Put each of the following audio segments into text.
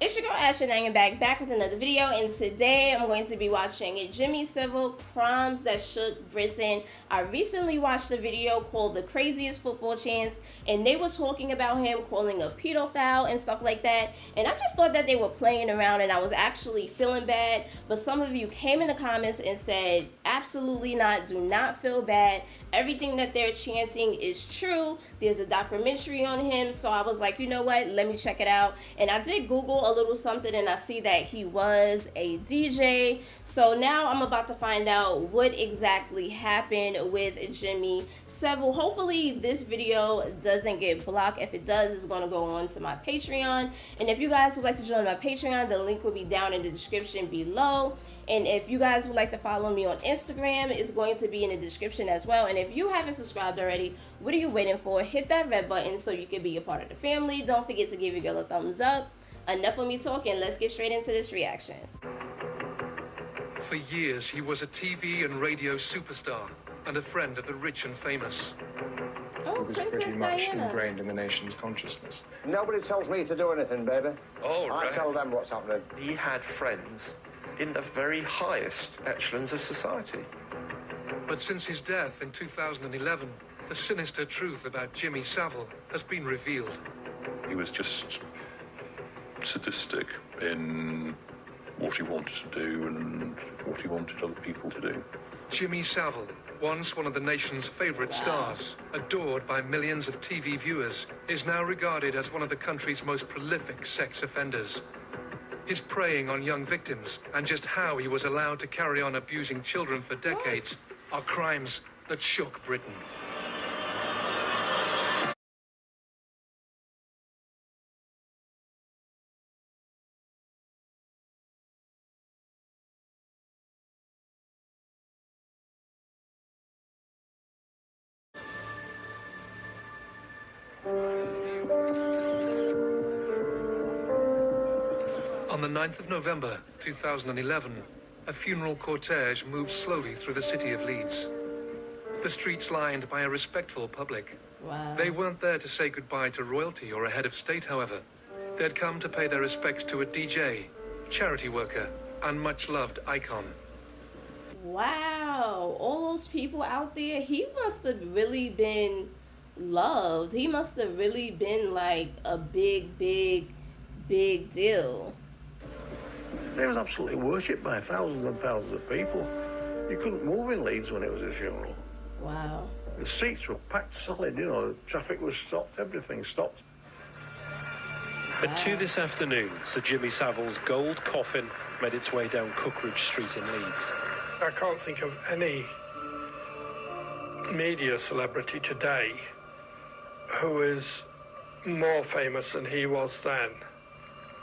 It's your girl Ashley and back with another video, and today I'm going to be watching Jimmy Savile Crimes That Shook Britain. I recently watched a video called The Craziest Football Chants, and they was talking about him calling a pedophile and stuff like that, and I just thought that they were playing around and I was actually feeling bad, but some of you came in the comments and said absolutely not, do not feel bad, everything that they're chanting is true, there's a documentary on him. So I was like, you know what, let me check it out, and I did Google a little something and I see that he was a DJ. So now I'm about to find out what exactly happened with Jimmy Savile. Hopefully this video doesn't get blocked. If it does, it's going to go on to my Patreon, and if you guys would like to join my Patreon, the link will be down in the description below. And if you guys would like to follow me on Instagram, it's going to be in the description as well. And if you haven't subscribed already, what are you waiting for? Hit that red button so you can be a part of the family. Don't forget to give your girl a thumbs up. Enough of me talking, let's get straight into this reaction. For years, he was a TV and radio superstar and a friend of the rich and famous. Oh, It was Princess pretty much Diana. ingrained in the nation's consciousness. Nobody tells me to do anything, baby. Oh, I right. tell them what's happening. He had friends in the very highest echelons of society. But since his death in 2011, the sinister truth about Jimmy Savile has been revealed. He was just sadistic in what he wanted to do and what he wanted other people to do. Jimmy Savile, once one of the nation's favorite stars, adored by millions of TV viewers, is now regarded as one of the country's most prolific sex offenders. His preying on young victims and just how he was allowed to carry on abusing children for decades are crimes that shook Britain. On the 9th of November 2011, a funeral cortege moved slowly through the city of Leeds. The streets lined by a respectful public. Wow. They weren't there to say goodbye to royalty or a head of state, however. They'd come to pay their respects to a DJ, charity worker, and much-loved icon. Wow, all those people out there, he must have really been loved. He must have really been like a big deal. He was absolutely worshipped by thousands and thousands of people. You couldn't move in Leeds when it was a funeral. Wow. The streets were packed solid, you know, traffic was stopped, everything stopped. At 2 this afternoon, Sir Jimmy Savile's gold coffin made its way down Cookridge Street in Leeds. I can't think of any media celebrity today who is more famous than he was then.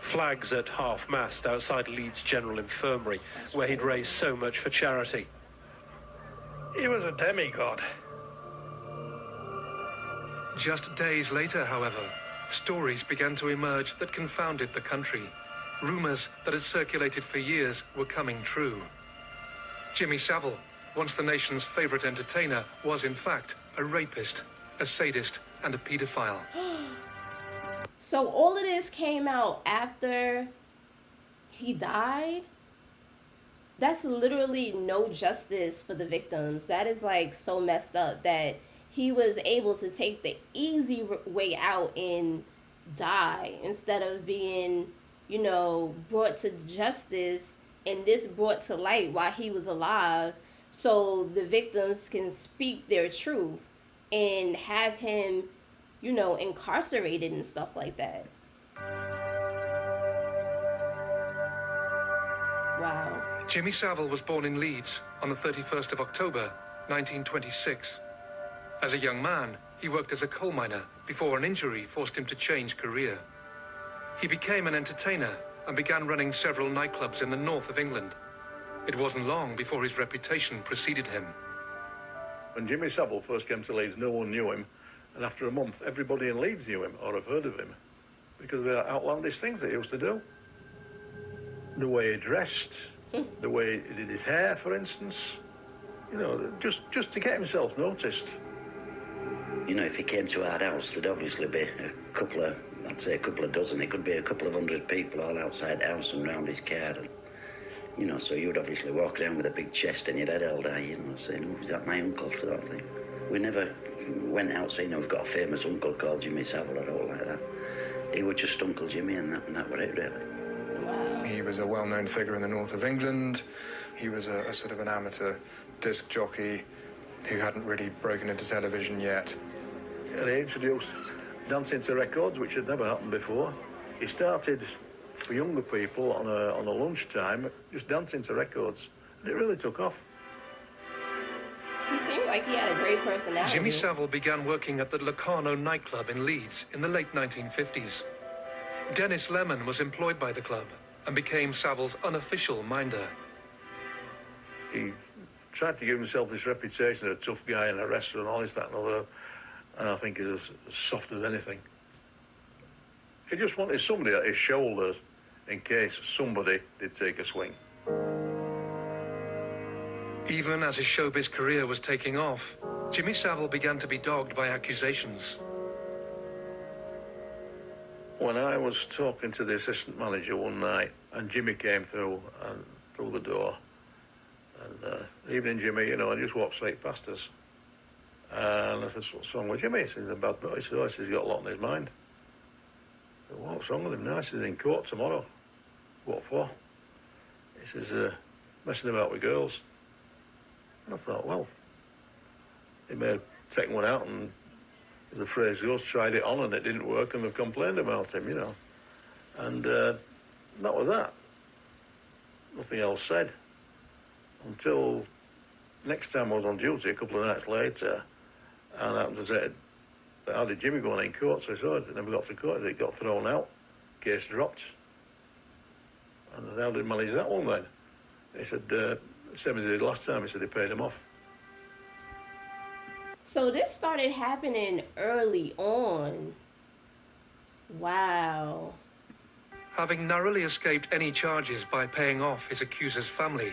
Flags at half-mast outside Leeds General Infirmary, where he'd raised so much for charity. He was a demigod. Just days later, however, stories began to emerge that confounded the country. Rumors that had circulated for years were coming true. Jimmy Savile, once the nation's favorite entertainer, was in fact a rapist, a sadist, and a pedophile. So all of this came out after he died? That's literally no justice for the victims. That is like so messed up that he was able to take the easy way out and die instead of being, you know, brought to justice and this brought to light while he was alive so the victims can speak their truth and have him, you know, incarcerated and stuff like that. Wow. Jimmy Savile was born in Leeds on the 31st of October, 1926. As a young man, he worked as a coal miner before an injury forced him to change career. He became an entertainer and began running several nightclubs in the north of England. It wasn't long before his reputation preceded him. When Jimmy Savile first came to Leeds, no one knew him. And after a month, everybody in Leeds knew him or have heard of him because of the outlandish things that he used to do. The way he dressed, the way he did his hair, for instance. You know, just to get himself noticed. You know, if he came to our house, there'd obviously be a couple of I'd say a couple of dozen. It could be a couple of hundred people all outside the house and round his car. And, you know, so you'd obviously walk around with a big chest and your head held high, you know, saying, oh, is that my uncle, sort of thing. We never went out saying, we've got a famous uncle called Jimmy Savile or all like that. He was just Uncle Jimmy, and that was it, really. Wow. He was a well-known figure in the north of England. He was a sort of an amateur disc jockey who hadn't really broken into television yet. And he introduced dancing to records, which had never happened before. He started for younger people on a lunchtime, just dancing to records, and it really took off. He seemed like he had a great personality. Jimmy Savile began working at the Locarno nightclub in Leeds in the late 1950s. Dennis Lemon was employed by the club and became Savile's unofficial minder. He tried to give himself this reputation of a tough guy and a wrestler and all this, that and other, and I think he was as soft as anything. He just wanted somebody at his shoulders in case somebody did take a swing. Even as his showbiz career was taking off, Jimmy Savile began to be dogged by accusations. When I was talking to the assistant manager one night, and Jimmy came through the door, and evening Jimmy, you know, and just walked straight past us. And I said, what's wrong with Jimmy? He said, he's a bad boy. He said, oh, he says, he's got a lot in his mind. I said, well, what's wrong with him now? He says, he's in court tomorrow. What for? He says, messing about with girls. And I thought, well, he may have taken one out and, as the phrase goes, tried it on and it didn't work and they've complained about him, you know. And that was that. Nothing else said. Until next time I was on duty, a couple of nights later, and I happened to say, how did Jimmy go on in court? So I said, oh, it never got to court. It got thrown out. Case dropped. And I said, how did he manage that one then? He said, same as he did last time. He said he paid him off. So this started happening early on. Wow. Having narrowly escaped any charges by paying off his accuser's family,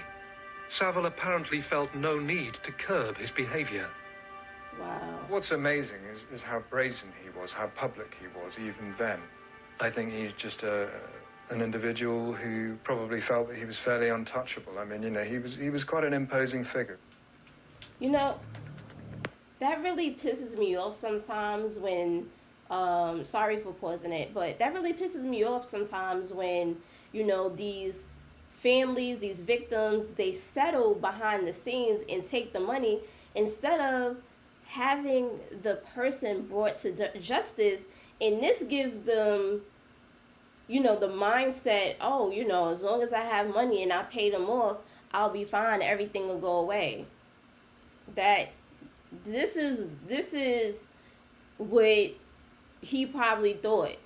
Savile apparently felt no need to curb his behavior. Wow. What's amazing is how brazen he was, how public he was even then. I think he's just an individual who probably felt that he was fairly untouchable. I mean, you know, he was quite an imposing figure. You know, that really pisses me off sometimes when, sorry for pausing it, but that really pisses me off sometimes when, you know, these families, these victims, they settle behind the scenes and take the money instead of having the person brought to justice. And this gives them, you know, the mindset, oh, you know, as long as I have money and I pay them off, I'll be fine. Everything will go away. That this is what he probably thought.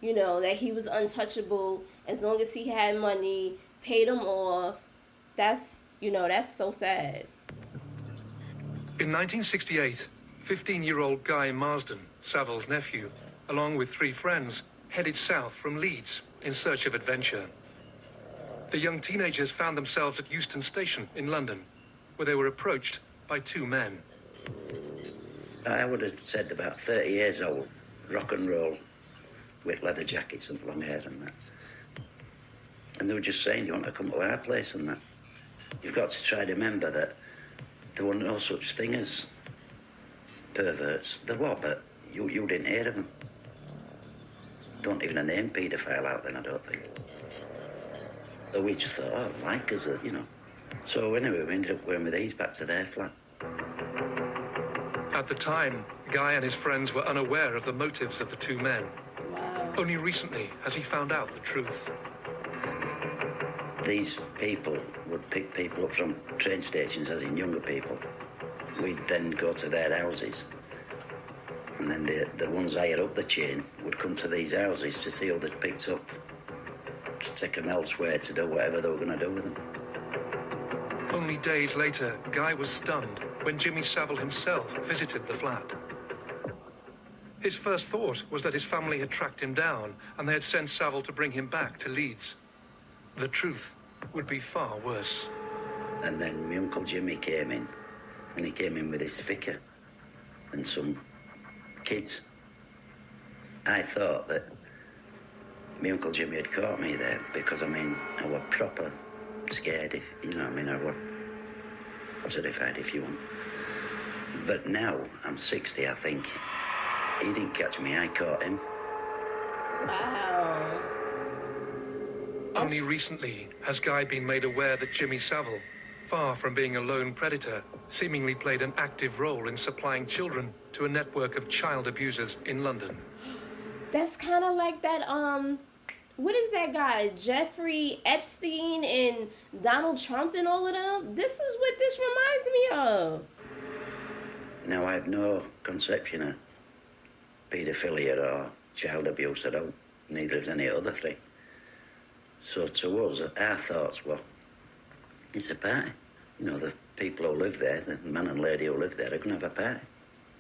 You know, that he was untouchable as long as he had money, paid him off. That's, you know, that's so sad. In 1968, 15-year-old Guy Marsden, Savile's nephew, along with 3 friends, headed south from Leeds in search of adventure. The young teenagers found themselves at Euston Station in London, where they were approached by 2 men. I would have said about 30 years old, rock and roll, with leather jackets and long hair and that. And they were just saying, you want to come to our place and that. You've got to try to remember that there were no such thing as perverts. There were, but you didn't hear of them. Don't even a name paedophile out then, I don't think. So we just thought, oh, like us, you know. So anyway, we ended up going with these back to their flat. At the time, Guy and his friends were unaware of the motives of the 2 men. Wow. Only recently has he found out the truth. These people would pick people up from train stations, as in younger people. We'd then go to their houses. And then the ones higher up the chain would come to these houses to see who they'd picked up, to take them elsewhere to do whatever they were going to do with them. Only days later, Guy was stunned when Jimmy Savile himself visited the flat. His first thought was that his family had tracked him down and they had sent Savile to bring him back to Leeds. The truth would be far worse. And then my Uncle Jimmy came in, and he came in with his vicar and some kids. I thought that my Uncle Jimmy had caught me there because, I mean, I was proper scared, if you know what I mean, I was terrified, if you want. But now, I'm 60, I think. He didn't catch me, I caught him. Wow. Only recently has Guy been made aware that Jimmy Savile, far from being a lone predator, seemingly played an active role in supplying children to a network of child abusers in London. That's kind of like that, what is that guy? Jeffrey Epstein and Donald Trump and all of them? This is what this reminds me of. Now, I had no conception of paedophilia or child abuse at all, neither as any other thing. So to us, our thoughts were, it's a party. You know, the people who live there, the man and lady who live there, are going to have a party.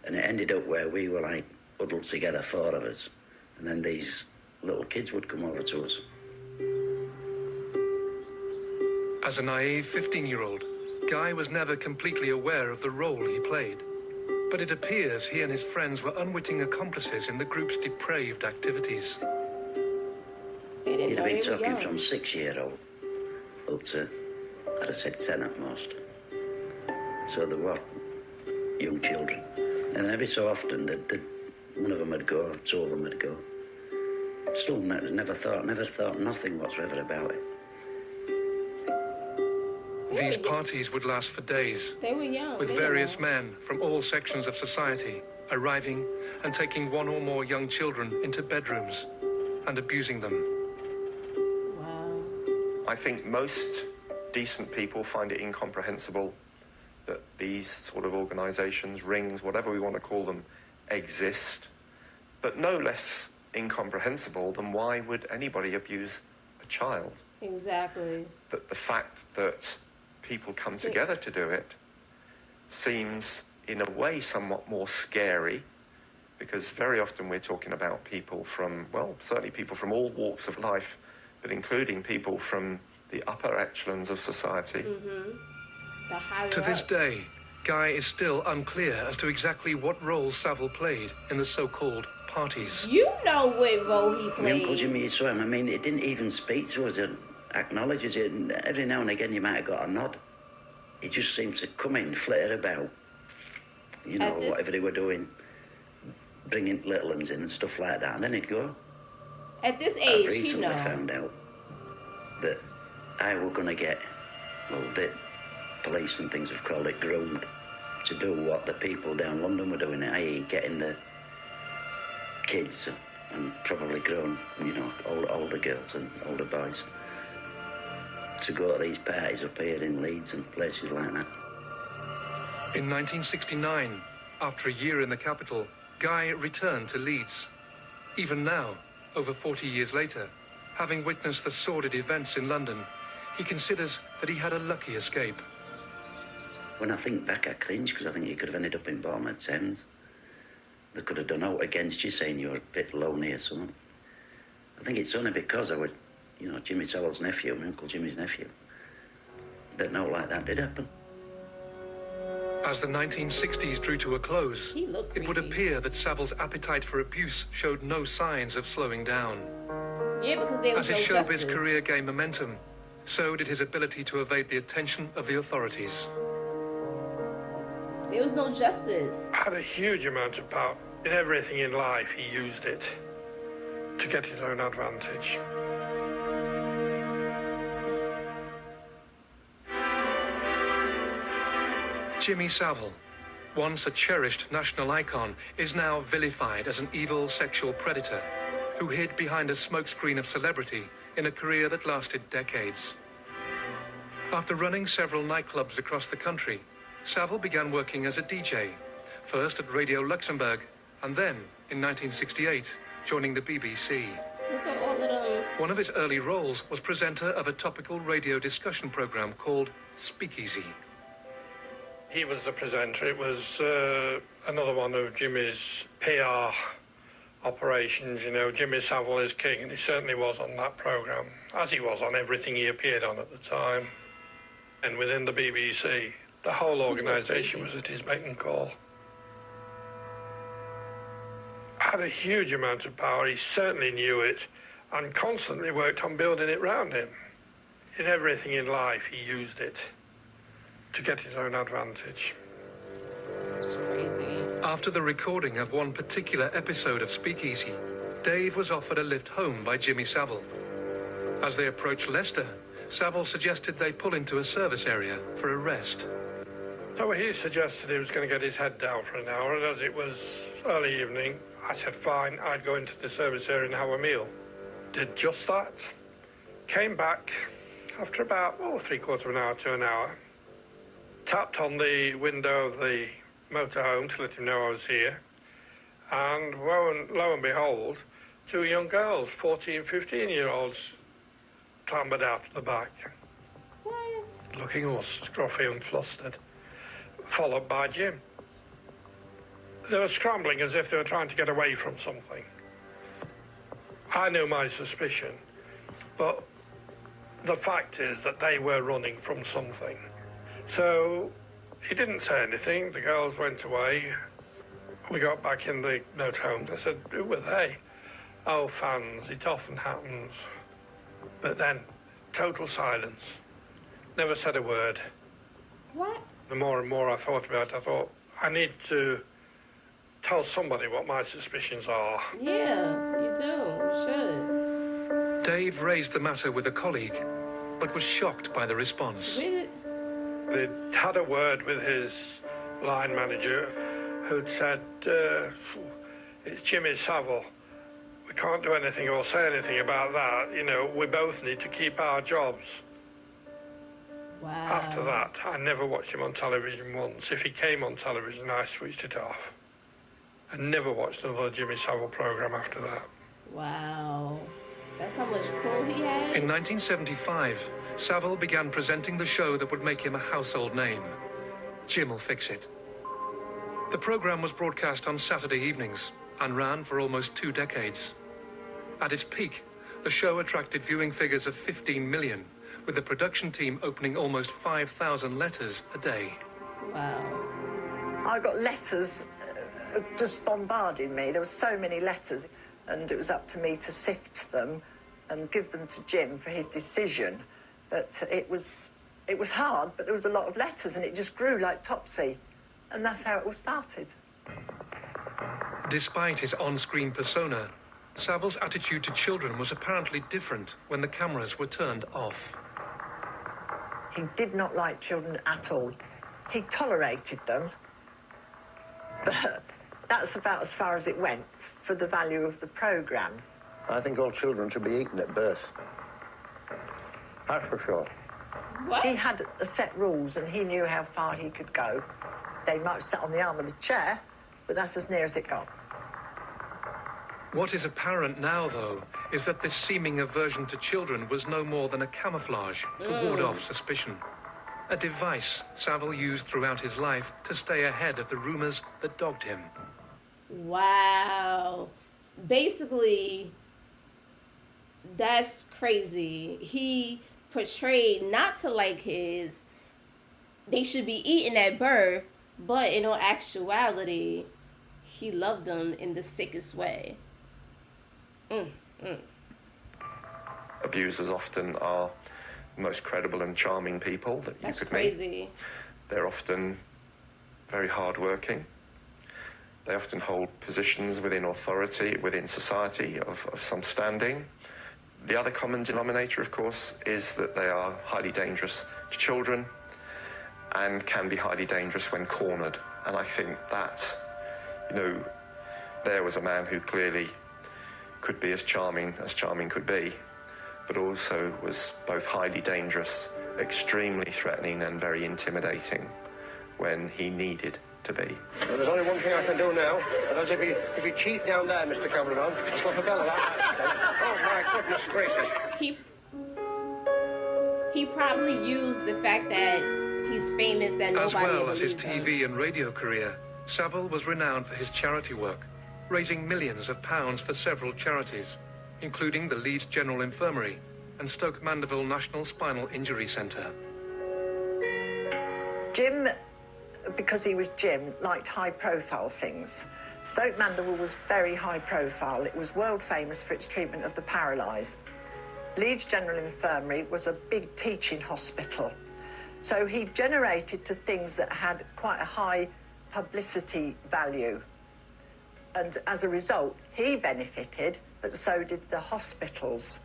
And it ended up where we were like huddled together, 4 of us, and then these little kids would come over to us. As a naive 15-year-old, Guy was never completely aware of the role he played. But it appears he and his friends were unwitting accomplices in the group's depraved activities. You'd have been talking from 6-year-old up to, I'd have said 10 at most. So they were young children. And every so often, one of them would go, 2 of them would go. Still never thought nothing whatsoever about it. These parties would last for days. They were young. With various men from all sections of society arriving and taking 1 or more young children into bedrooms and abusing them. Wow. I think most decent people find it incomprehensible that these sort of organisations, rings, whatever we want to call them, exist. But no less incomprehensible than why would anybody abuse a child? Exactly. That the fact that people come together to do it seems, in a way, somewhat more scary, because very often we're talking about people from, well, certainly people from all walks of life, but including people from the upper echelons of society. The higher To this ups. day, Guy is still unclear as to exactly what role Savile played in the so-called parties. You know what role he My played. Uncle Jimmy saw him. I mean, it didn't even speak to us and acknowledges it. And every now and again, you might have got a nod. He just seemed to come in, flitter about, you know, whatever they were doing, bringing little ones in and stuff like that, and then he'd go. At this I age, recently you know. found out that I was going to get, well, the police and things have called it groomed, to do what the people down London were doing, i.e. getting the kids and probably grown, you know, older girls and older boys to go to these parties up here in Leeds and places like that. In 1969, after a year in the capital, Guy returned to Leeds. Even now, over 40 years later, having witnessed the sordid events in London, he considers that he had a lucky escape. When I think back, I cringe, because I think you could have ended up in bottom of Thames. They could have done out against you, saying you were a bit lonely or something. I think it's only because I was, you know, Jimmy Savile's nephew, my Uncle Jimmy's nephew, that no like that did happen. As the 1960s drew to a close, it would appear that Savile's appetite for abuse showed no signs of slowing down. Yeah, because there was As his no showbiz justice. career gained momentum, so did his ability to evade the attention of the authorities. There was no justice. Had a huge amount of power. In everything in life, he used it to get his own advantage. Jimmy Savile, once a cherished national icon, is now vilified as an evil sexual predator who hid behind a smokescreen of celebrity in a career that lasted decades. After running several nightclubs across the country, Savile began working as a DJ, first at Radio Luxembourg, and then, in 1968, joining the BBC. Look at all of them. One of his early roles was presenter of a topical radio discussion program called Speakeasy. He was the presenter. It was another one of Jimmy's PR operations. You know, Jimmy Savile is king, and he certainly was on that programme, as he was on everything he appeared on at the time. And within the BBC, the whole organisation was at his beck and call. had a huge amount of power. He certainly knew it and constantly worked on building it round him. In everything in life, he used it to get his own advantage. It's crazy. After the recording of one particular episode of Speakeasy, Dave was offered a lift home by Jimmy Savile. As they approached Leicester, Savile suggested they pull into a service area for a rest. So he suggested he was going to get his head down for an hour, and as it was early evening, I said fine, I'd go into the service area and have a meal. Did just that. Came back after about, three-quarters of an hour to an hour. Tapped on the window of the motorhome to let him know I was here. And lo and behold, two young girls, 14, 15-year-olds, clambered out the back. What? Looking all scruffy and flustered, followed by Jim. They were scrambling as if they were trying to get away from something. I knew my suspicion, but the fact is that they were running from something. So he didn't say anything. The girls went away. We got back in the motorhome. I said, who were they? Oh, fans, it often happens. But then, total silence. Never said a word. What? The more and more I thought about it, I thought, I need to tell somebody what my suspicions are. Yeah, you do. You should. Dave raised the matter with a colleague, but was shocked by the response. Really? They'd had a word with his line manager, who'd said, it's Jimmy Savile. We can't do anything or say anything about that. You know, we both need to keep our jobs. Wow. After that, I never watched him on television once. If he came on television, I switched it off. I never watched another Jimmy Savile program after that. Wow. That's how much pull he had? In 1975, Savile began presenting the show that would make him a household name, Jim'll Fix It. The program was broadcast on Saturday evenings and ran for almost 2 decades. At its peak, the show attracted viewing figures of 15 million, with the production team opening almost 5,000 letters a day. Wow. I got letters just bombarding me. There were so many letters, and it was up to me to sift them and give them to Jim for his decision. But it was hard, but there was a lot of letters, and it just grew like Topsy. And that's how it all started. Despite his on-screen persona, Savile's attitude to children was apparently different when the cameras were turned off. He did not like children at all. He tolerated them, but that's about as far as it went for the value of the programme. I think all children should be eaten at birth. That's for sure. What? He had a set rules and he knew how far he could go. They might have sat on the arm of the chair, but that's as near as it got. What is apparent now, though, is that this seeming aversion to children was no more than a camouflage to ward off suspicion. A device Savile used throughout his life to stay ahead of the rumors that dogged him. Wow. Basically, that's crazy. He portrayed not to like kids. They should be eaten at birth, but in all actuality, he loved them in the sickest way. Abusers often are the most credible and charming people that you could meet. That's crazy. They're often very hardworking. They often hold positions within authority, within society of some standing. The other common denominator, of course, is that they are highly dangerous to children and can be highly dangerous when cornered. And I think that, there was a man who clearly could be as charming could be, but also was both highly dangerous, extremely threatening and very intimidating when he needed to be. Well, there's only one thing I can do now, and that's if you cheat down there, Mr. Cameraman. I'll stop a bell of that. Oh, my goodness gracious. He probably used the fact that he's famous that nobody As well as his believed him. TV and radio career, Savile was renowned for his charity work, raising millions of pounds for several charities, including the Leeds General Infirmary and Stoke Mandeville National Spinal Injury Centre. Jim, because he was Jim, liked high-profile things. Stoke Mandeville was very high profile. It was world famous for its treatment of the paralysed. Leeds General Infirmary was a big teaching hospital. So he generated to things that had quite a high publicity value. And as a result, he benefited, but so did the hospitals.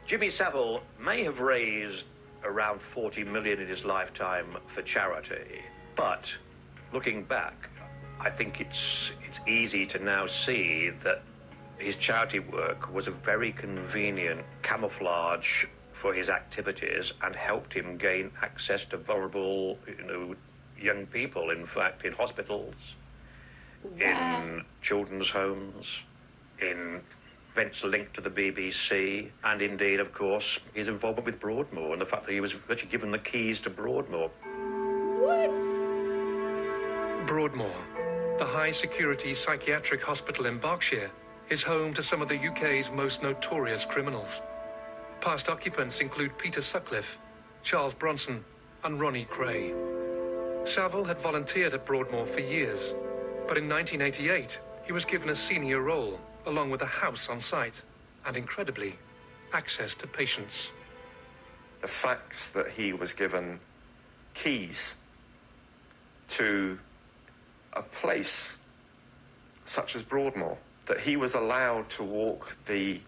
Jimmy Savile may have raised around 40 million in his lifetime for charity, but looking back, I think it's easy to now see that his charity work was a very convenient camouflage for his activities and helped him gain access to vulnerable, young people, in fact, in hospitals, in children's homes, in events linked to the BBC, and indeed, of course, his involvement with Broadmoor and the fact that he was actually given the keys to Broadmoor. What? Broadmoor, the high-security psychiatric hospital in Berkshire, is home to some of the UK's most notorious criminals. Past occupants include Peter Sutcliffe, Charles Bronson, and Ronnie Cray. Savile had volunteered at Broadmoor for years, but in 1988, he was given a senior role, along with a house on site, and incredibly, access to patients. The fact that he was given keys to a place such as Broadmoor, that he was allowed to walk the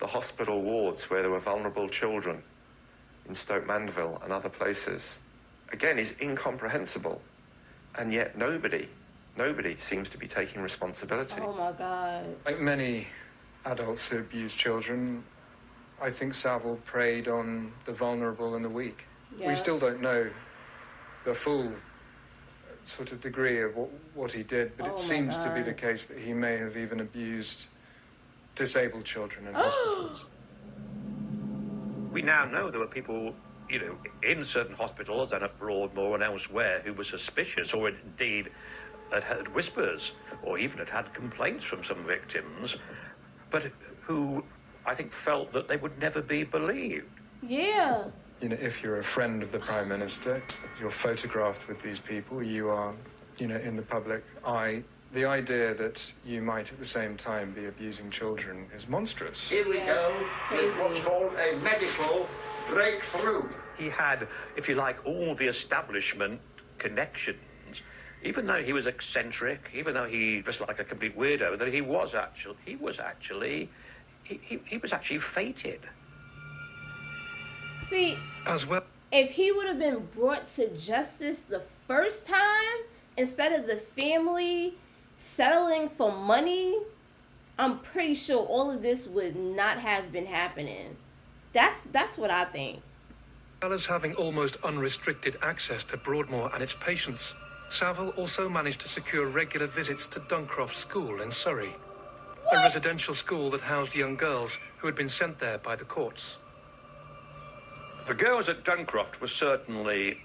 hospital wards where there were vulnerable children in Stoke Mandeville and other places, again, is incomprehensible. And yet nobody seems to be taking responsibility. Oh my God. Like many adults who abuse children, I think Savile preyed on the vulnerable and the weak. Yeah. We still don't know the full sort of degree of what he did, but it seems to be the case that he may have even abused disabled children in hospitals. We now know there were people, in certain hospitals and at Broadmoor and elsewhere who were suspicious or indeed had heard whispers or even had complaints from some victims, but who I think felt that they would never be believed. Yeah. If you're a friend of the Prime Minister, you're photographed with these people, you are, in the public eye. The idea that you might at the same time be abusing children is monstrous. Here we go with what's called a medical breakthrough. He had, if you like, all the establishment connections, even though he was eccentric, even though he dressed like a complete weirdo, that he was actually fated. See, as well, if he would have been brought to justice the first time, instead of the family settling for money, I'm pretty sure all of this would not have been happening. That's what I think. As well as having almost unrestricted access to Broadmoor and its patients, Savile also managed to secure regular visits to Duncroft School in Surrey, a residential school that housed young girls who had been sent there by the courts. The girls at Duncroft were certainly,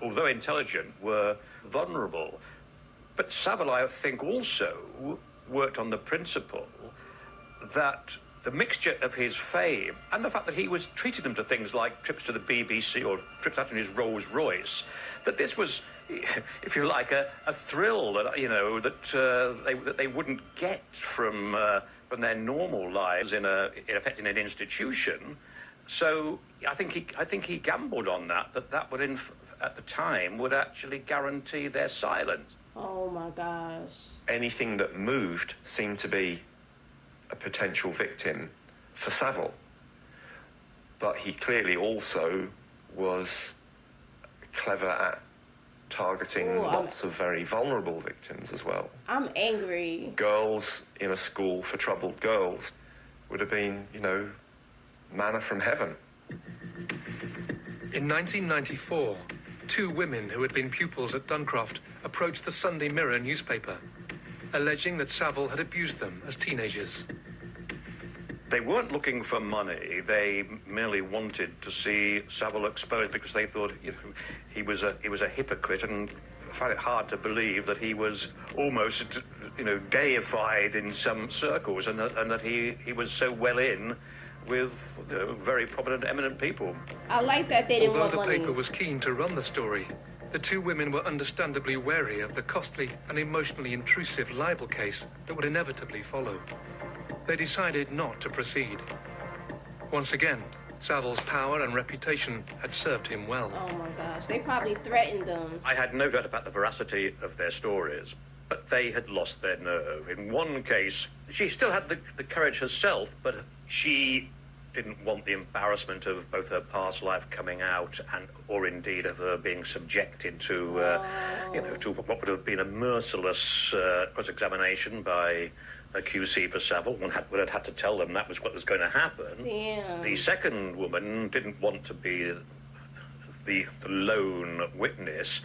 although intelligent, were vulnerable. But Savile, I think, also worked on the principle that the mixture of his fame and the fact that he was treating them to things like trips to the BBC or trips out in his Rolls Royce, that this was, if you like, a thrill that that they wouldn't get from their normal lives in effect in an institution. So I think he gambled on that would at the time would actually guarantee their silence. Oh my gosh. Anything that moved seemed to be a potential victim for Savile. But he clearly also was clever at targeting lots of very vulnerable victims as well. I'm angry. Girls in a school for troubled girls would have been, manna from heaven. In 1994, two women who had been pupils at Duncroft approached the Sunday Mirror newspaper, alleging that Savile had abused them as teenagers. They weren't looking for money. They merely wanted to see Savile exposed because they thought he was a hypocrite, and found it hard to believe that he was almost deified in some circles, and that he was so well in with very prominent, eminent people. I like that they didn't want money. Although the paper was keen to run the story, The two women were understandably wary of the costly and emotionally intrusive libel case that would inevitably follow. They decided not to proceed. Once again, Savile's power and reputation had served him well. Oh my gosh, they probably threatened them. I had no doubt about the veracity of their stories, but they had lost their nerve. In one case, she still had the courage herself, but she didn't want the embarrassment of both her past life coming out or indeed of her being subjected to, to what would have been a merciless cross-examination by a QC for Savile. One would have had to tell them that was what was going to happen. Damn. The second woman didn't want to be the lone witness,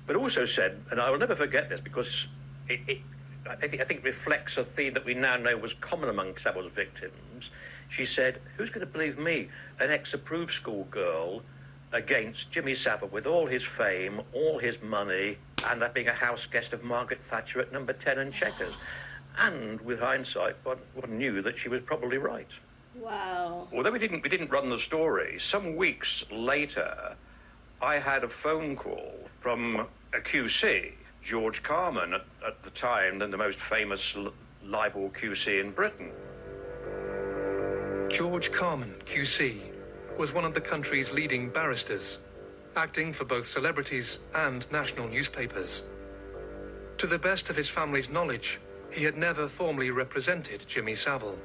but also said, and I will never forget this because I think reflects a theme that we now know was common among Savile's victims. She said, "Who's going to believe me, an ex-approved schoolgirl, against Jimmy Savile with all his fame, all his money, and that being a house guest of Margaret Thatcher at number 10 and Chequers?" And with hindsight, one knew that she was probably right. Wow. Although we didn't run the story, some weeks later, I had a phone call from a QC, George Carman, at the time, then the most famous libel QC in Britain. George Carman, QC, was one of the country's leading barristers, acting for both celebrities and national newspapers. To the best of his family's knowledge, he had never formally represented Jimmy Savile.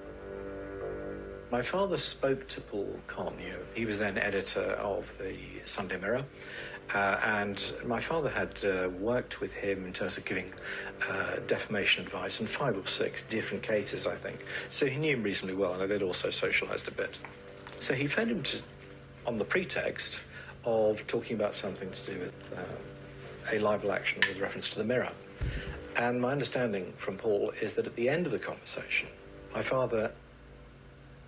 My father spoke to Paul Connew. He was then editor of the Sunday Mirror, and my father had worked with him in terms of giving defamation advice in 5 or 6 different cases, I think. So he knew him reasonably well, and they'd also socialised a bit. So he phoned him on the pretext of talking about something to do with a libel action with reference to the Mirror. And my understanding from Paul is that at the end of the conversation, my father,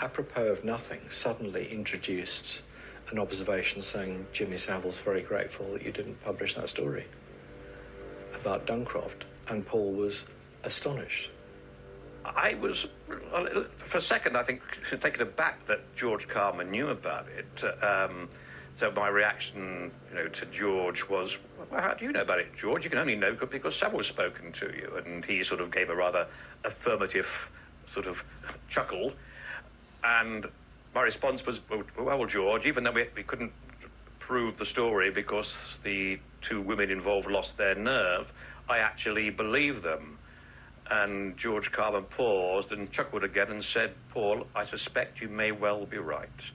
apropos of nothing, suddenly introduced an observation saying Jimmy Savile's very grateful that you didn't publish that story about Duncroft, and Paul was astonished. I was, for a second, I think, taken aback that George Carman knew about it. So my reaction, to George was, "Well, how do you know about it, George? You can only know because Savile's spoken to you." And he sort of gave a rather affirmative sort of chuckle. And my response was, well, George, even though we couldn't prove the story because the 2 women involved lost their nerve, I actually believe them. And George Carman paused and chuckled again and said, "Paul, I suspect you may well be right."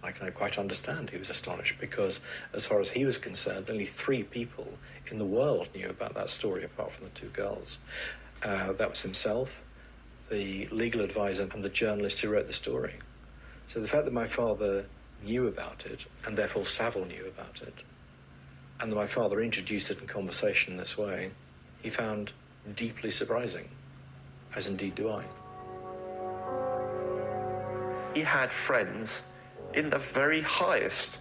I can quite understand he was astonished because, as far as he was concerned, only 3 people in the world knew about that story apart from the 2 girls. That was himself, the legal advisor, and the journalist who wrote the story. So the fact that my father knew about it, and therefore Savile knew about it, and that my father introduced it in conversation in this way, he found deeply surprising, as indeed do I. He had friends in the very highest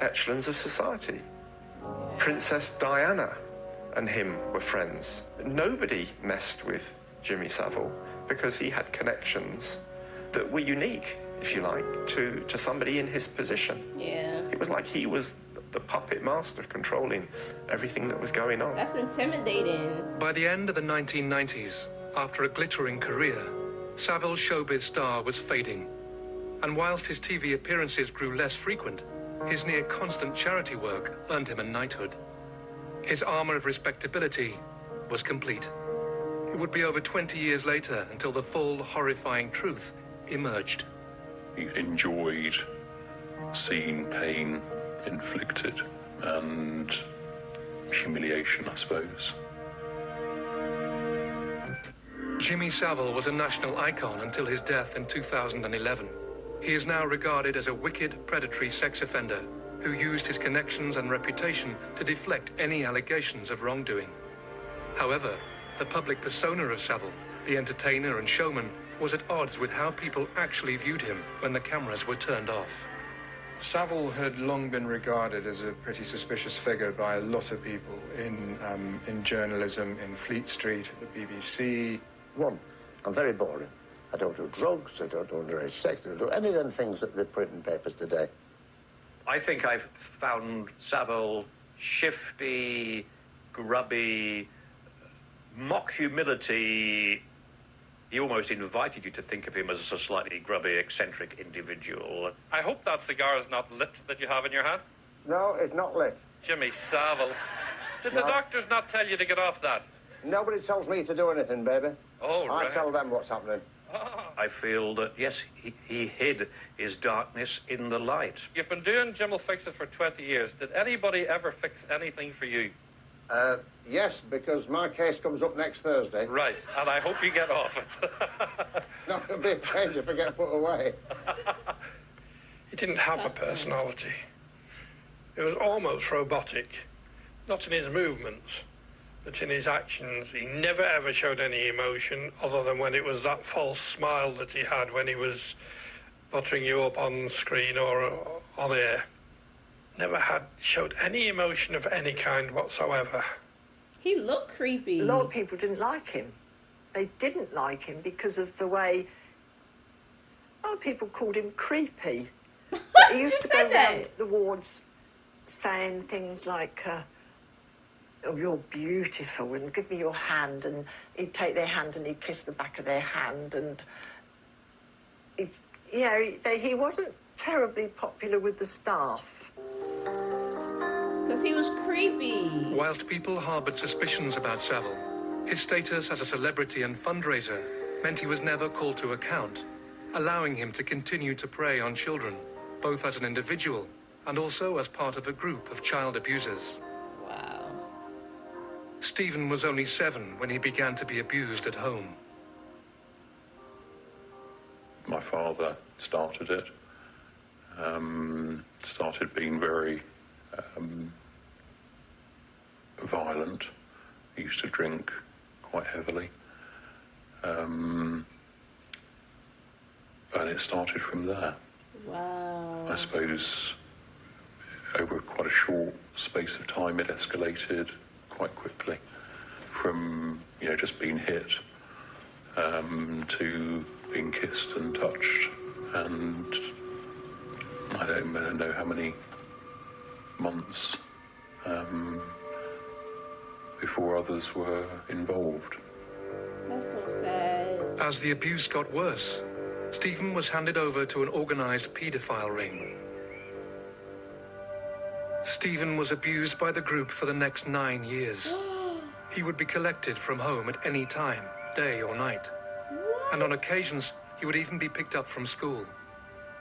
echelons of society. Princess Diana and him were friends. Nobody messed with Jimmy Savile because he had connections that were unique, if you like, to somebody in his position. Yeah. It was like he was the puppet master controlling everything that was going on. That's intimidating. By the end of the 1990s, after a glittering career, Savile's showbiz star was fading. And whilst his TV appearances grew less frequent, his near-constant charity work earned him a knighthood. His armour of respectability was complete. It would be over 20 years later until the full, horrifying truth emerged. He enjoyed seeing pain inflicted and humiliation, I suppose. Jimmy Savile was a national icon until his death in 2011. He is now regarded as a wicked, predatory sex offender who used his connections and reputation to deflect any allegations of wrongdoing. However, the public persona of Savile, the entertainer and showman, was at odds with how people actually viewed him when the cameras were turned off. Savile had long been regarded as a pretty suspicious figure by a lot of people in journalism, in Fleet Street, at the BBC. One, I'm very boring. I don't do drugs, I don't do underage sex, I don't do any of them things that they print in papers today. I think I've found Savile shifty, grubby, mock humility. He almost invited you to think of him as a slightly grubby, eccentric individual. I hope that cigar is not lit that you have in your hand. No, it's not lit. Jimmy Savile. Did the No. doctors not tell you to get off that? Nobody tells me to do anything, baby. Oh, I right. tell them what's happening. I feel that, yes, he hid his darkness in the light. You've been doing Jim Will Fix It for 20 years. Did anybody ever fix anything for you? Yes, because my case comes up next Thursday. Right, and I hope you get off it. No, it'll be a change if I get put away. He didn't have a personality. It was almost robotic. Not in his movements, but in his actions. He never ever showed any emotion other than when it was that false smile that he had when he was buttering you up on screen or on air. Never showed any emotion of any kind whatsoever. He looked creepy. A lot of people didn't like him. They didn't like him because of the way... A lot of people called him creepy. He used to go around the wards saying things like, oh, you're beautiful, and give me your hand, and he'd take their hand and he'd kiss the back of their hand, and he wasn't terribly popular with the staff. Because he was creepy. Whilst people harboured suspicions about Savile, his status as a celebrity and fundraiser meant he was never called to account, allowing him to continue to prey on children, both as an individual and also as part of a group of child abusers. Wow. Stephen was only 7 when he began to be abused at home. My father started it, started being very violent. He used to drink quite heavily. And it started from there. Wow. I suppose over quite a short space of time it escalated quite quickly from, just being hit to being kissed and touched, and I don't know how many months before others were involved. That's so sad. As the abuse got worse, Stephen was handed over to an organised paedophile ring. Stephen was abused by the group for the next 9 years. He would be collected from home at any time, day or night. What? And on occasions, he would even be picked up from school.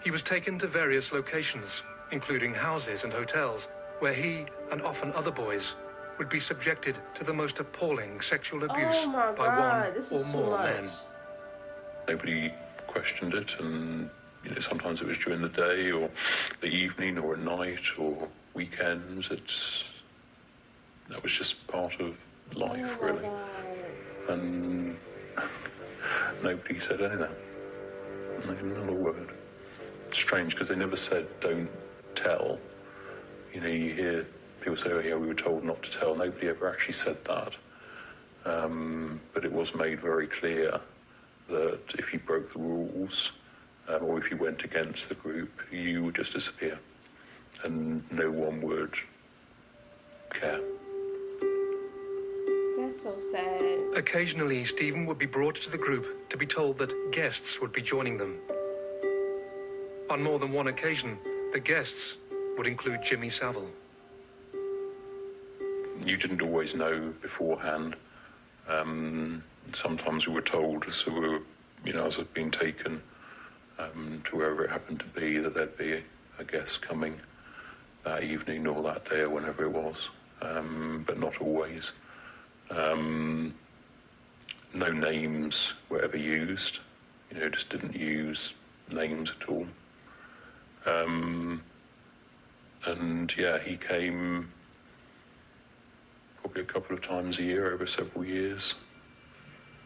He was taken to various locations, including houses and hotels, where he, and often other boys, would be subjected to the most appalling sexual abuse by one or more men. Nobody questioned it, and sometimes it was during the day or the evening or at night or weekends. That was just part of life, really. And nobody said anything. Not a word. Strange, because they never said don't tell. You hear people say, oh yeah, we were told not to tell. Nobody ever actually said that. But it was made very clear that if you broke the rules or if you went against the group, you would just disappear and no one would care. That's so sad. Occasionally, Stephen would be brought to the group to be told that guests would be joining them. On more than one occasion, the guests would include Jimmy Savile. You didn't always know beforehand. Sometimes we were told as we were, as we'd been taken to wherever it happened to be, that there'd be a guest coming that evening or that day or whenever it was, but not always. No names were ever used, just didn't use names at all. And yeah, he came probably a couple of times a year over several years,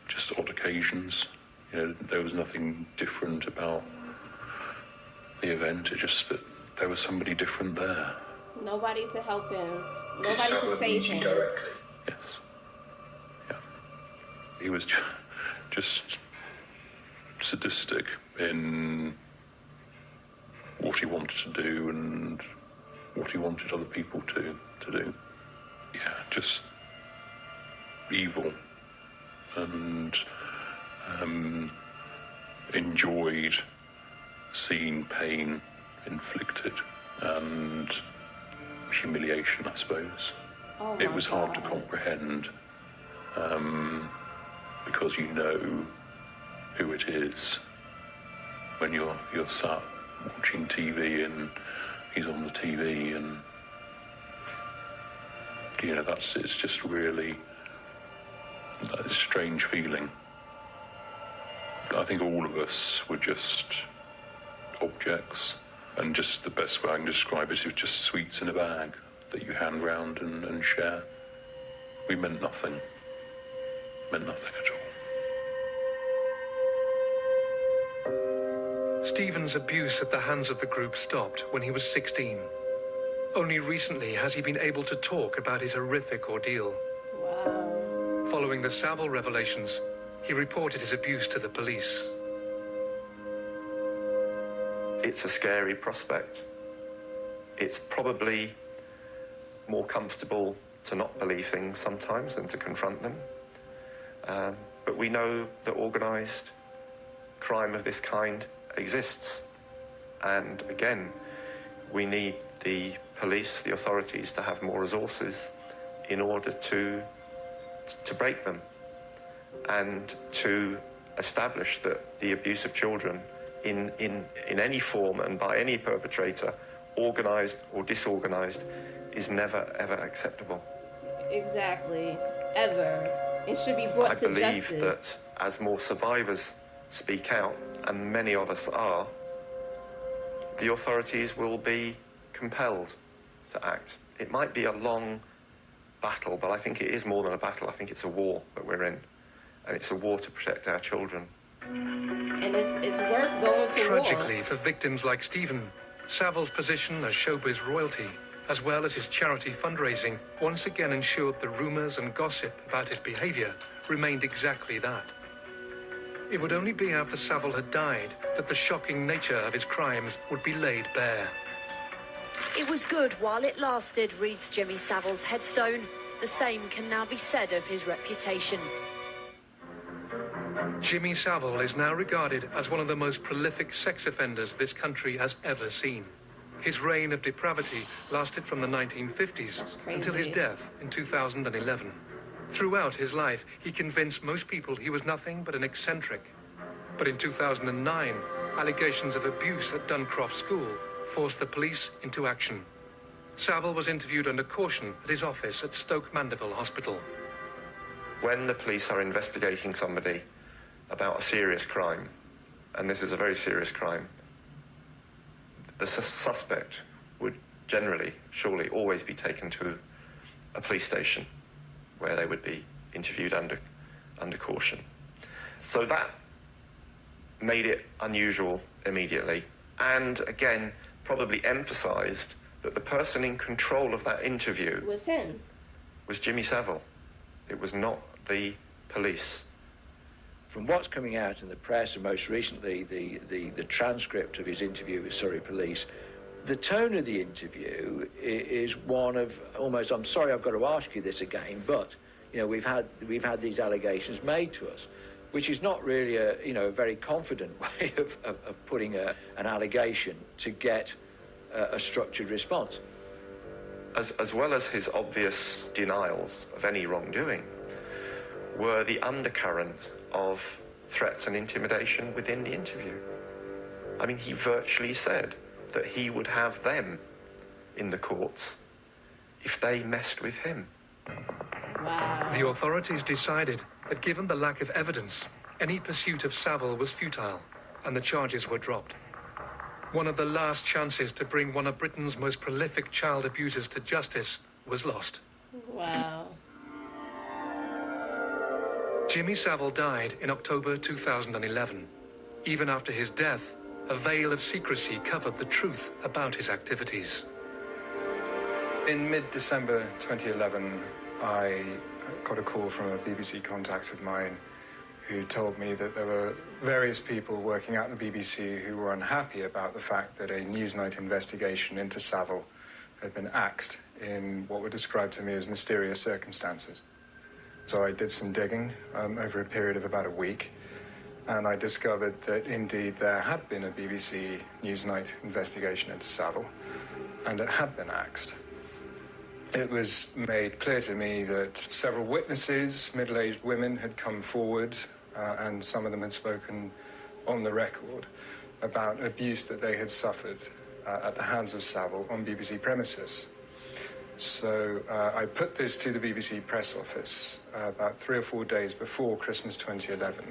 just odd occasions. There was nothing different about the event, it just that there was somebody different there. Nobody to help him. Nobody to save him. Yes. Yeah. He was just sadistic in what he wanted to do and what he wanted other people to do. Yeah, just evil, and enjoyed seeing pain inflicted and humiliation, I suppose. Oh it was my hard to God. comprehend, because you know who it is when you're sat watching TV and he's on the TV, and you know it's just really that strange feeling. I think all of us were just objects, and just the best way I can describe it is just sweets in a bag that you hand round and share. We meant nothing at all. Stephen's abuse at the hands of the group stopped when he was 16. Only recently has he been able to talk about his horrific ordeal. Wow. Following the Savile revelations, he reported his abuse to the police. It's a scary prospect. It's probably more comfortable to not believe things sometimes than to confront them. But we know that organised crime of this kind exists. And again, we need the police, the authorities, to have more resources in order to break them and to establish that the abuse of children in any form and by any perpetrator, organised or disorganised, is never ever acceptable. Exactly. Ever. It should be brought to I believe justice. that as more survivors speak out, and many of us are, the authorities will be compelled to act. It might be a long battle, but I think it is more than a battle. I think it's a war that we're in, and it's a war to protect our children. And it's worth going to war. Tragically, for victims like Stephen, Savile's position as showbiz royalty, as well as his charity fundraising, once again ensured the rumours and gossip about his behaviour remained exactly that. It would only be after Savile had died that the shocking nature of his crimes would be laid bare. It was good while it lasted, reads Jimmy Savile's headstone. The same can now be said of his reputation. Jimmy Savile is now regarded as one of the most prolific sex offenders this country has ever seen. His reign of depravity lasted from the 1950s until his death in 2011. Throughout his life, he convinced most people he was nothing but an eccentric. But in 2009, allegations of abuse at Duncroft School forced the police into action. Savile was interviewed under caution at his office at Stoke Mandeville Hospital. When the police are investigating somebody about a serious crime, and this is a very serious crime, the suspect would generally, surely, always be taken to a police station where they would be interviewed under caution. So that made it unusual immediately, and again, probably emphasised that the person in control of that interview was him. Was Jimmy Savile. It was not the police. From what's coming out in the press, and most recently the transcript of his interview with Surrey Police, the tone of the interview is one of almost, I'm sorry I've got to ask you this again, but you know, we've had these allegations made to us, which is not really a very confident way of putting an allegation to get a structured response. As well as his obvious denials of any wrongdoing, were the undercurrent of threats and intimidation within the interview. I mean, he virtually said that he would have them in the courts if they messed with him. Wow. The authorities decided that given the lack of evidence, any pursuit of Savile was futile, and the charges were dropped. One of the last chances to bring one of Britain's most prolific child abusers to justice was lost. Wow. Jimmy Savile died in October 2011. Even after his death, a veil of secrecy covered the truth about his activities. In mid-December 2011, I got a call from a BBC contact of mine who told me that there were various people working at the BBC who were unhappy about the fact that a Newsnight investigation into Savile had been axed in what were described to me as mysterious circumstances. So I did some digging over a period of about a week, and I discovered that indeed there had been a BBC Newsnight investigation into Savile, and it had been axed. It was made clear to me that several witnesses, middle-aged women, had come forward, and some of them had spoken on the record about abuse that they had suffered at the hands of Savile on BBC premises. So I put this to the BBC press office about 3 or 4 days before Christmas 2011.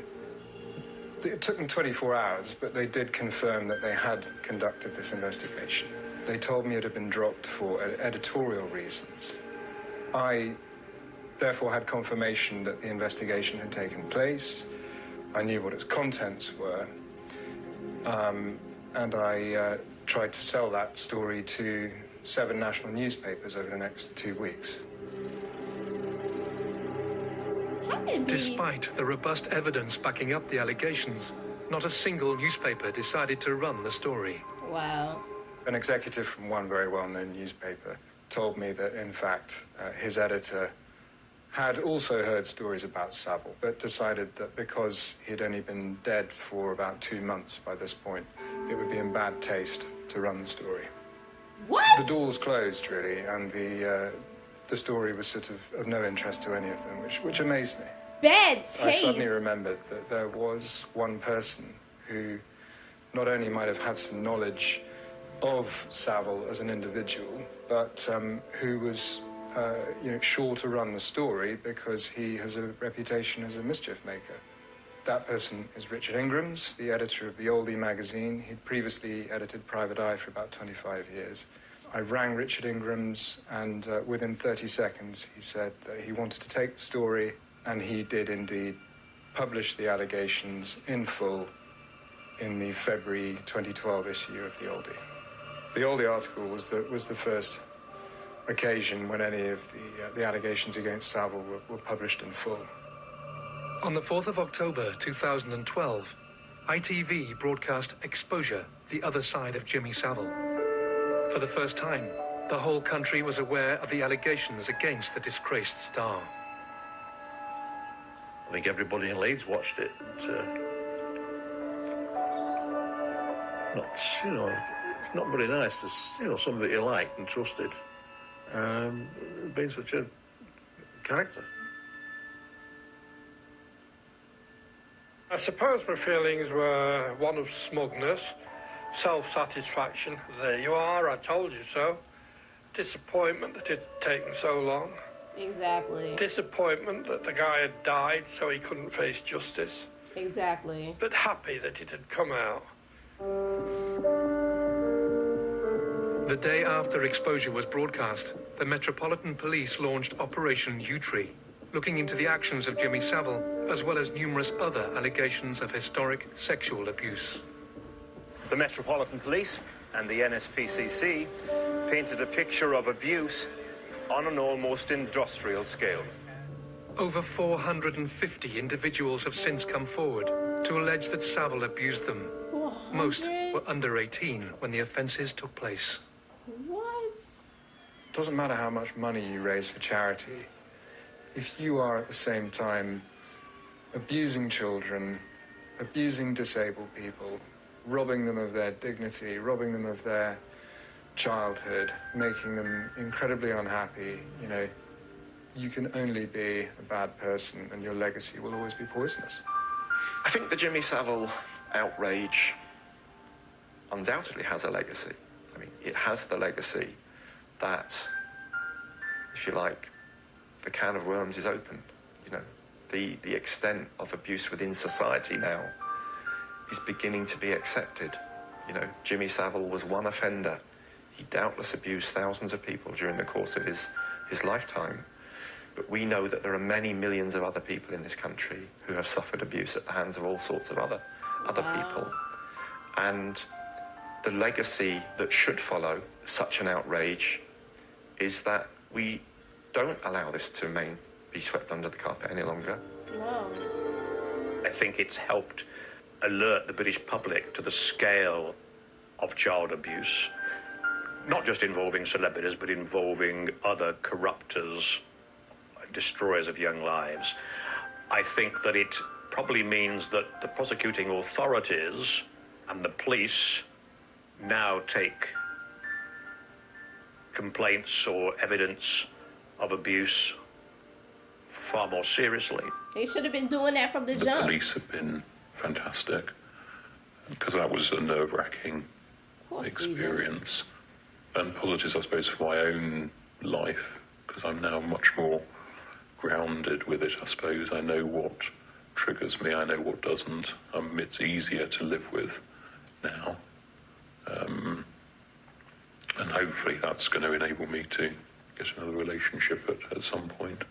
It took them 24 hours, but they did confirm that they had conducted this investigation. They told me it had been dropped for editorial reasons. I therefore had confirmation that the investigation had taken place. I knew what its contents were, and I tried to sell that story to 7 national newspapers over the next 2 weeks. Despite the robust evidence backing up the allegations, not a single newspaper decided to run the story. Wow. An executive from one very well-known newspaper told me that, in fact, his editor had also heard stories about Savile, but decided that because he'd only been dead for about 2 months by this point, it would be in bad taste to run the story. What? The door was closed, really, and the story was sort of no interest to any of them, which amazed me. Bad taste. I suddenly remembered that there was one person who not only might have had some knowledge of Savile as an individual, but who was sure to run the story because he has a reputation as a mischief maker. That person is Richard Ingrams, the editor of the Oldie magazine. He'd previously edited Private Eye for about 25 years. I rang Richard Ingrams, and within 30 seconds he said that he wanted to take the story, and he did indeed publish the allegations in full in the February 2012 issue of the Oldie. The Oldie article was the first occasion when any of the allegations against Savile were published in full. On the 4th of October 2012, ITV broadcast Exposure, the Other Side of Jimmy Savile. For the first time, the whole country was aware of the allegations against the disgraced star. I think everybody in Leeds watched it. It's not very nice to, somebody that you liked and trusted, being such a character. I suppose my feelings were one of smugness, self-satisfaction. There you are, I told you so. Disappointment that it had taken so long. Exactly. Disappointment that the guy had died so he couldn't face justice. Exactly. But happy that it had come out. The day after Exposure was broadcast, the Metropolitan Police launched Operation U-Tree, looking into the actions of Jimmy Savile, as well as numerous other allegations of historic sexual abuse. The Metropolitan Police and the NSPCC painted a picture of abuse on an almost industrial scale. Over 450 individuals have since come forward to allege that Savile abused them. 400? Most were under 18 when the offences took place. What? It doesn't matter how much money you raise for charity. If you are at the same time abusing children, abusing disabled people, robbing them of their dignity, robbing them of their childhood, making them incredibly unhappy, you can only be a bad person and your legacy will always be poisonous. I think the Jimmy Savile outrage undoubtedly has a legacy. I mean, it has the legacy that, if you like, the can of worms is open. The extent of abuse within society now is beginning to be accepted. Jimmy Savile was one offender. He doubtless abused thousands of people during the course of his lifetime. But we know that there are many millions of other people in this country who have suffered abuse at the hands of all sorts of other people. And the legacy that should follow such an outrage is that we don't allow this to be swept under the carpet any longer. No. I think it's helped alert the British public to the scale of child abuse. not just involving celebrities, but involving other corruptors, destroyers of young lives. I think that it probably means that the prosecuting authorities and the police now take complaints or evidence of abuse far more seriously. They should have been doing that from the jump. The police have been fantastic, because that was a nerve-wracking experience. And positives, I suppose, for my own life, because I'm now much more grounded with it, I suppose. I know what triggers me, I know what doesn't. It's easier to live with now. And hopefully that's going to enable me to get another relationship at some point.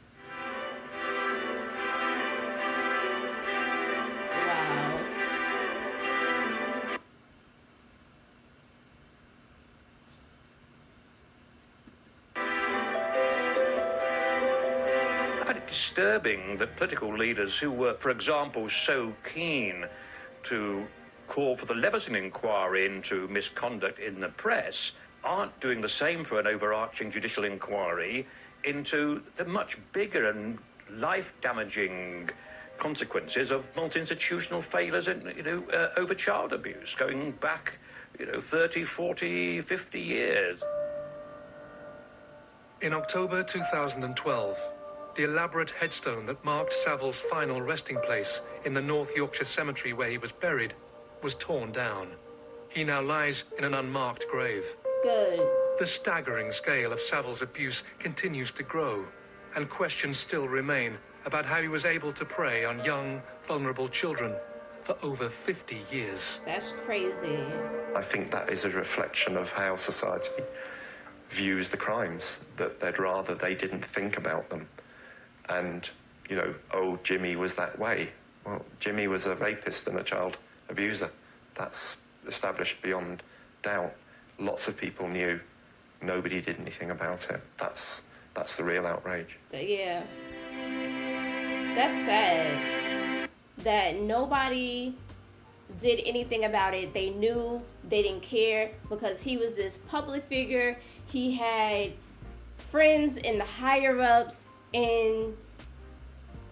Disturbing that political leaders who were, for example, so keen to call for the Leveson inquiry into misconduct in the press aren't doing the same for an overarching judicial inquiry into the much bigger and life-damaging consequences of multi-institutional failures and, over child abuse going back, 30, 40, 50 years. In October 2012, the elaborate headstone that marked Savile's final resting place in the North Yorkshire cemetery where he was buried was torn down. He now lies in an unmarked grave. Good. The staggering scale of Savile's abuse continues to grow, and questions still remain about how he was able to prey on young, vulnerable children for over 50 years. That's crazy. I think that is a reflection of how society views the crimes, that they'd rather they didn't think about them. And, Jimmy was that way. Well, Jimmy was a rapist and a child abuser. That's established beyond doubt. Lots of people knew. Nobody did anything about it. That's the real outrage. Yeah. That's sad that nobody did anything about it. They knew, they didn't care, because he was this public figure. He had friends in the higher ups. And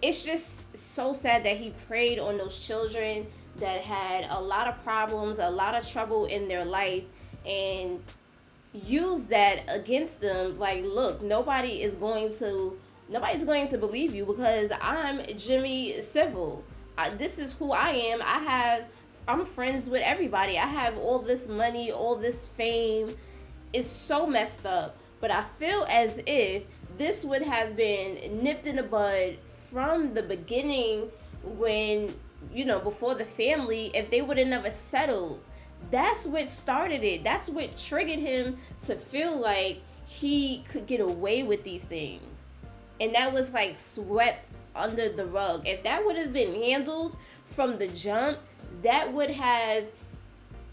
it's just so sad that he preyed on those children that had a lot of problems, a lot of trouble in their life, and used that against them. Like, look, nobody's going to believe you because I'm Jimmy Savile. This is who I am. I'm friends with everybody. I have all this money, all this fame. It's so messed up. But I feel as if this would have been nipped in the bud from the beginning when, before the family, if they would have never settled. That's what started it. That's what triggered him to feel like he could get away with these things. And that was like swept under the rug. If that would have been handled from the jump, that would have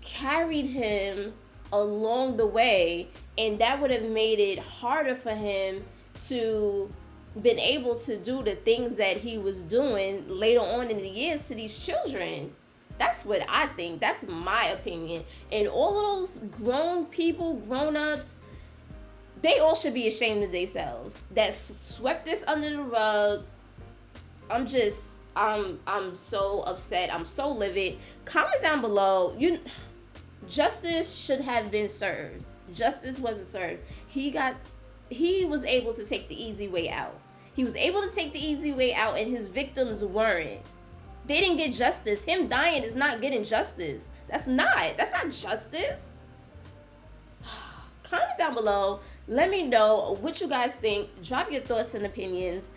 carried him along the way, and that would have made it harder for him to been able to do the things that he was doing later on in the years to these children. That's what I think. That's my opinion. And all of those grown people, grown-ups, they all should be ashamed of themselves that swept this under the rug. I'm so upset. I'm so livid. Comment down below. Justice should have been served. Justice wasn't served. He was able to take the easy way out. He was able to take the easy way out, and his victims weren't. They didn't get justice. Him dying is not getting justice. That's not justice. Comment down below. Let me know what you guys think. Drop your thoughts and opinions.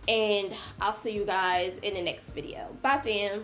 And I'll see you guys in the next video. Bye, fam.